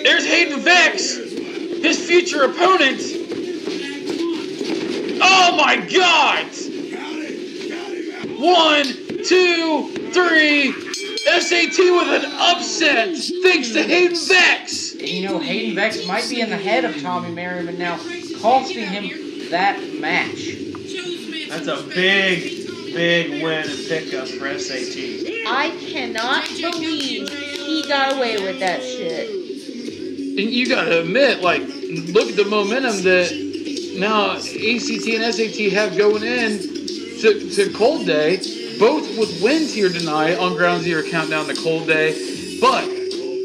There's Hayden Vex, his future opponent. Oh my God! 1, 2, 3. SAT with an upset thanks to Hayden Vex. And you know, Hayden Vex might be in the head of Tommy Merriman now, costing him that match. That's a big win and pickup for SAT. I cannot believe he got away with that shit. And you gotta admit, like, look at the momentum that now ACT and SAT have going in to Cold Day, both with wins here tonight on Ground Zero Countdown to Cold Day. But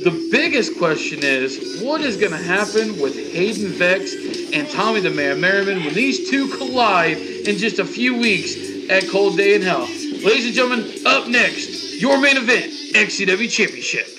the biggest question is, what is going to happen with Hayden Vex and Tommy the Man Merriman when these two collide in just a few weeks at Cold Day in Hell? Ladies and gentlemen, up next, your main event, XCW Championship.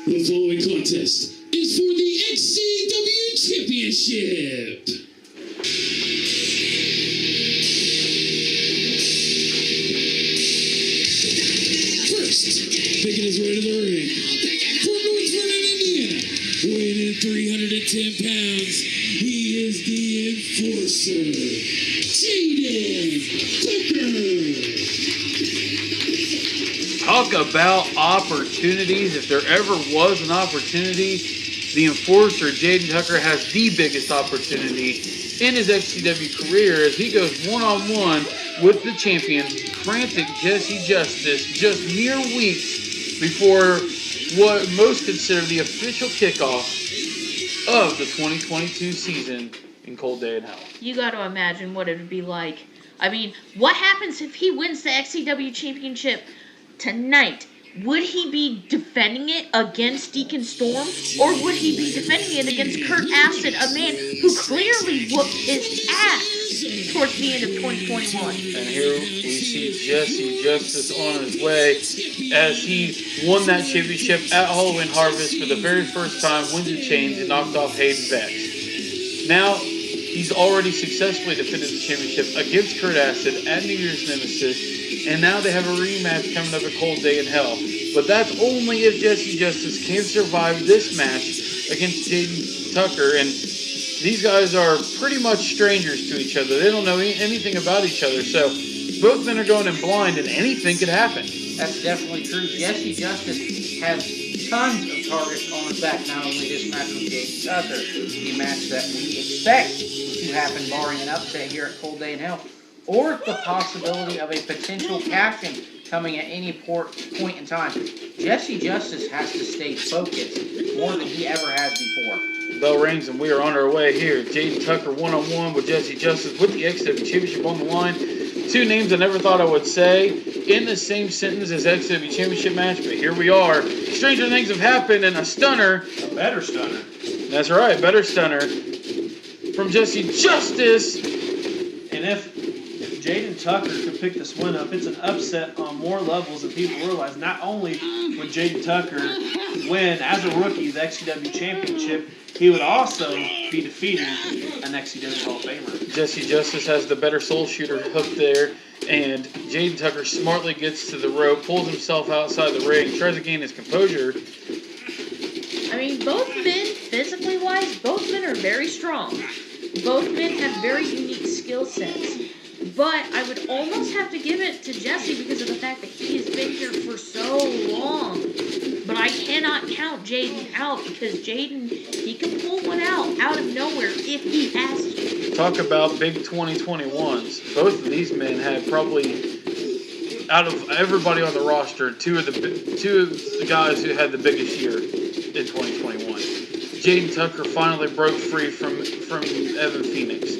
The following contest is for the XCW Championship. First, making his way to the ring, from North Vernon, Indiana, weighing in 310 pounds, he is the Enforcer, Jayden. talk about opportunities. If there ever was an opportunity, the Enforcer, Jayden Tucker, has the biggest opportunity in his XCW career as he goes one-on-one with the champion, frantic Jessie Justice, just mere weeks before what most consider the official kickoff of the 2022 season in Cold Day in Hell. You got to imagine what it would be like. I mean, what happens if he wins the XCW championship tonight? Would he be defending it against Deacon Storm, or would he be defending it against Kurt Acid, a man who clearly whooped his ass towards the end of 2021? And here we see Jessie Justice on his way as he won that championship at Halloween Harvest for the very first time, wins the chains, and knocked off Hayden Vex. Now, he's already successfully defended the championship against Kurt Acid at New Year's Nemesis, and now they have a rematch coming up at Cold Day in Hell. But that's only if Jessie Justice can survive this match against Jayden Tucker. And these guys are pretty much strangers to each other. They don't know anything about each other. So both men are going in blind, and anything could happen. That's definitely true. Jessie Justice has tons of targets on his back, not only this match with Jayden Tucker, the match that we expect to happen barring an upset here at Cold Day in Hell, or the possibility of a potential cash-in coming at any point in time. Jessie Justice has to stay focused more than he ever has before. Bell rings and we are on our way here. Jayden Tucker one-on-one with Jessie Justice with the XCW Championship on the line. Two names I never thought I would say in the same sentence as XCW Championship match, but here we are. Stranger things have happened, and a stunner. A better stunner. That's right, better stunner from Jessie Justice. And if Jayden Tucker could pick this win up, it's an upset on more levels than people realize. Not only would Jayden Tucker win as a rookie the XCW Championship, he would also be defeating an XCW Hall of Famer. Jessie Justice has the better soul shooter hook there, and Jayden Tucker smartly gets to the rope, pulls himself outside the ring, tries to gain his composure. I mean, both men, physically wise, both men are very strong. Both men have very unique skill sets. But I would almost have to give it to Jessie because of the fact that he has been here for so long. But I cannot count Jayden out because Jayden, he can pull one out of nowhere if he has to. Talk about big 2021s. Both of these men had probably, out of everybody on the roster, two of the guys who had the biggest year in 2021. Jayden Tucker finally broke free from Evan Phoenix.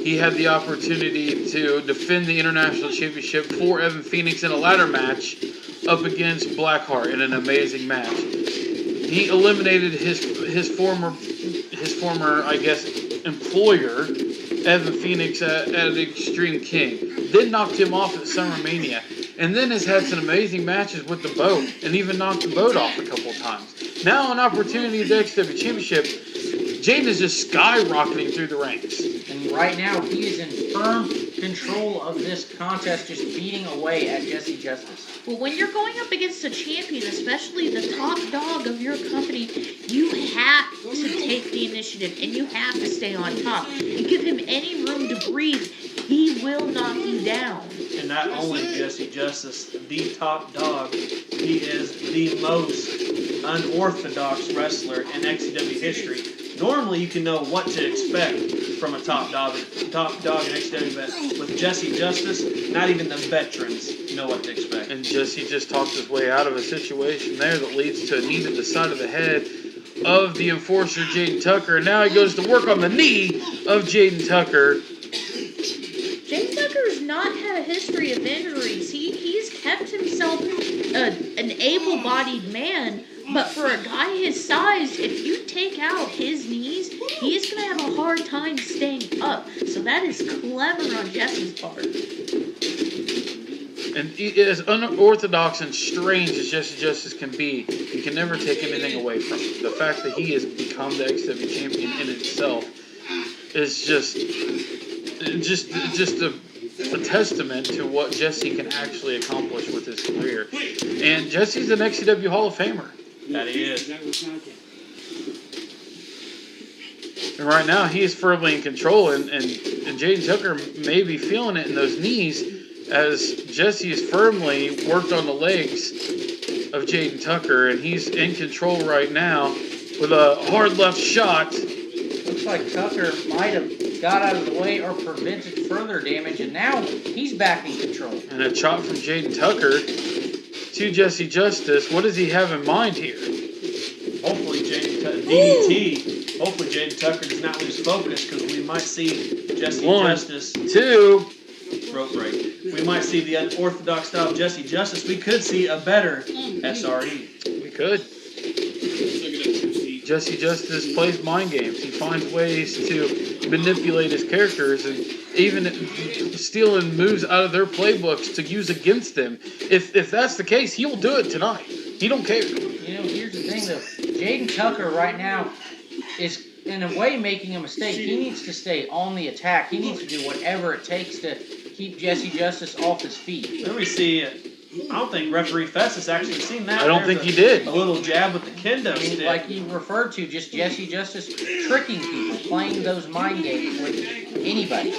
He had the opportunity to defend the International Championship for Evan Phoenix in a ladder match up against Blackheart in an amazing match. He eliminated his former, I guess, employer, Evan Phoenix at Extreme King. Then knocked him off at SummerMania. And then has had some amazing matches with the boat and even knocked the boat off a couple of times. Now an opportunity at the XCW Championship, Jayden is just skyrocketing through the ranks. And right now, he is in firm control of this contest, just beating away at Jessie Justice. Well, when you're going up against a champion, especially the top dog of your company, you have to take the initiative and you have to stay on top. You give him any room to breathe, he will knock you down. And not only Jessie Justice, the top dog, he is the most unorthodox wrestler in XCW history. Normally, you can know what to expect from a top dog in XCW, but with Jessie Justice, not even the veterans know what to expect. And Jessie just talked his way out of a situation there that leads to a knee to the side of the head of the Enforcer, Jayden Tucker. And now he goes to work on the knee of Jayden Tucker. Jayden Tucker's not had a history of injuries. He's kept himself an able-bodied man. But for a guy his size, if you take out his knees, he's going to have a hard time staying up. So that is clever on Jessie's part. And as unorthodox and strange as Jessie Justice can be, you can never take anything away from him. The fact that he has become the XCW champion in itself is just a testament to what Jessie can actually accomplish with his career. And Jessie's an XCW Hall of Famer. That he is. And right now, he is firmly in control, and Jayden Tucker may be feeling it in those knees. as Jessie has firmly worked on the legs of Jayden Tucker, and he's in control right now with a hard left shot. Looks like Tucker might have got out of the way or prevented further damage, and now he's back in control. And a chop from Jayden Tucker to Jessie Justice. What does he have in mind here? Hopefully DDT. Hopefully Jayden Tucker does not lose focus, because we might see Jessie Justice. 2. Rope break. We might see the unorthodox style of Jessie Justice. We could see a better SRE. We could. Jessie Justice plays mind games. He finds ways to manipulate his characters and even stealing moves out of their playbooks to use against them. If that's the case, he'll do it tonight. He don't care. You know, here's the thing though. Jayden Tucker right now is in a way making a mistake. He needs to stay on the attack. He needs to do whatever it takes to keep Jessie Justice off his feet. Let me see. I don't think referee Festus actually seen that. I don't think he did. A little jab with the kendo stick. Like he referred to, just Jessie Justice tricking people, playing those mind games with anybody.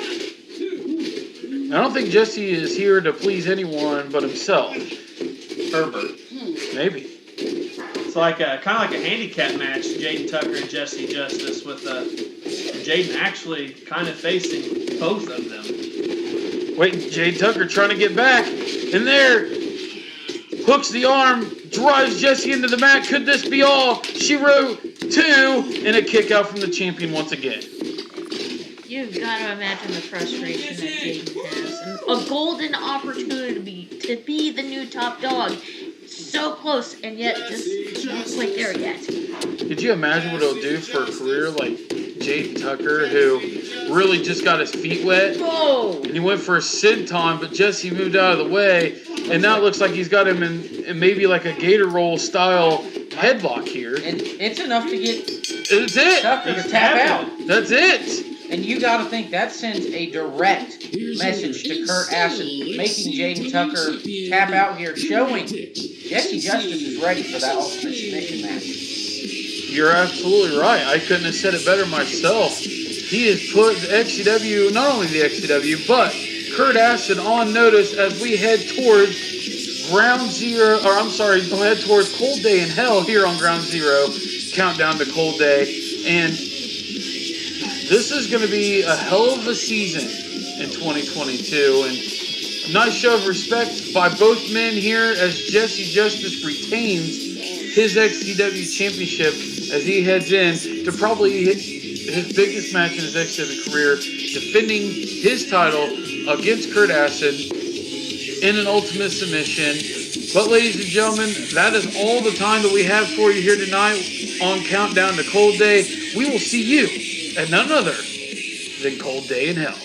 I don't think Jessie is here to please anyone but himself. Herbert. Maybe. It's like kind of like a handicap match, Jayden Tucker and Jessie Justice, with Jayden actually kind of facing both of them. Wait, Jayden Tucker trying to get back. And there, hooks the arm, drives Jessie into the mat. Could this be all? She wrote 2, and a kick out from the champion once again. You've got to imagine the frustration that Jayden has. And a golden opportunity to be the new top dog. So close, and yet just not quite there yet. Could you imagine what it'll do for a career like Jayden Tucker, who really just got his feet wet? Oh! And he went for a senton, but Jessie moved out of the way, and now it looks like he's got him in maybe like a gator roll style headlock here. And it's enough to get That's it. Tucker to tap out. That's it. And you got to think that sends a direct message to Kurt Acid, making Jayden Tucker tap out here, showing Jessie Justice is ready for that ultimate submission match. You're absolutely right. I couldn't have said it better myself. He has put the XCW, not only the XCW, but Kurt Acid on notice as we head towards head towards Cold Day in Hell here on Ground Zero. Countdown to Cold Day. And this is going to be a hell of a season in 2022. And a nice show of respect by both men here as Jessie Justice retains his XCW championship as he heads in to probably his biggest match in his XCW career, defending his title against Kurt Acid in an ultimate submission. But ladies and gentlemen, that is all the time that we have for you here tonight on Countdown to Cold Day. We will see you at none other than Cold Day in Hell.